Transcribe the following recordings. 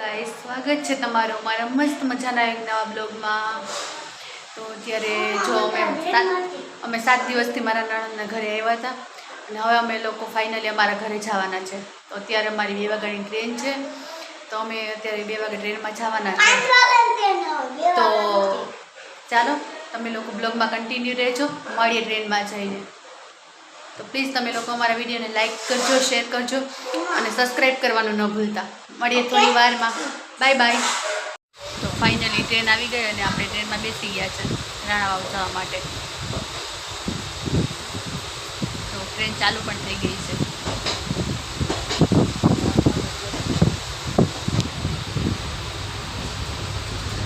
Guys, સ્વાગત છે તમારું મારા મસ્ત મજાના એક નવા બ્લોગમાં। તો અત્યારે જો અમે 7 દિવસથી મારા નણંદના ઘરે આવ્યા હતા અને હવે અમે લોકો ફાઇનલી અમારા ઘરે જવાના છે। તો અત્યારે અમારી 2 વાગ્યાની ટ્રેન છે, તો અમે અત્યારે 2 વાગે ટ્રેનમાં જવાના છે। તો ચાલો તમે લોકો બ્લોગમાં કન્ટિન્યુ રહેજો, મળીએ ટ્રેનમાં જઈને। તો પ્લીઝ તમે લોકો અમારા વિડીયોને લાઈક કરજો, શેર કરજો અને સબસ્ક્રાઈબ કરવાનું ન ભૂલતા। મળીએ થોડી વારમાં, બાય બાય। તો ફાઇનલી ટ્રેન આવી ગઈ અને આપણે ટ્રેનમાં બેસી ગયા છે રાણાવાવ જવા માટે। તો ટ્રેન ચાલુ પણ થઈ ગઈ છે।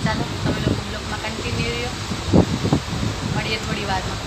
ચાલો તમે લોકો બ્લોગમાં કન્ટિન્યુ રહ્યો, મળીએ થોડી વારમાં।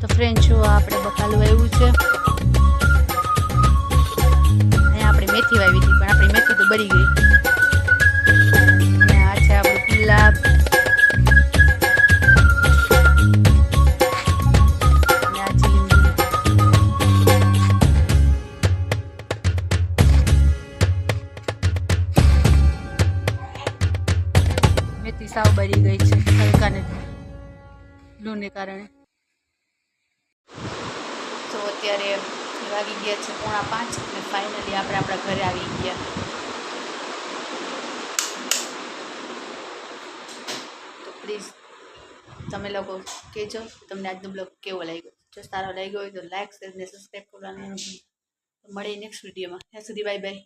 તો ફ્રેન્ડ જો આપણે બકાલું આવ્યું છે, અહીંયા આપણે મેથી વાવી હતી પણ આપણી મેથી તો બળી ગઈ। અને આ છે આપણું ગુલાબ, અને આ છે લીંબુ। મેથી સાવ બળી ગઈ છે હલકાને લૂને કારણે। તો અત્યારે વાગી ગયા છે 4:45 અને ફાઇનલી આપણે આપણા ઘરે આવી ગયા। તો પ્લીઝ તમે લોકો કહેજો તમને આજનો બ્લોગ કેવો લાગ્યો। જો સારો લાગ્યો હોય તો લાઈક, શેર અને સબસ્ક્રાઈબ કરવાનું ન ભૂલતા। મળીએ નેક્સ્ટ વિડીયોમાં, ત્યાં સુધી બાય બાય।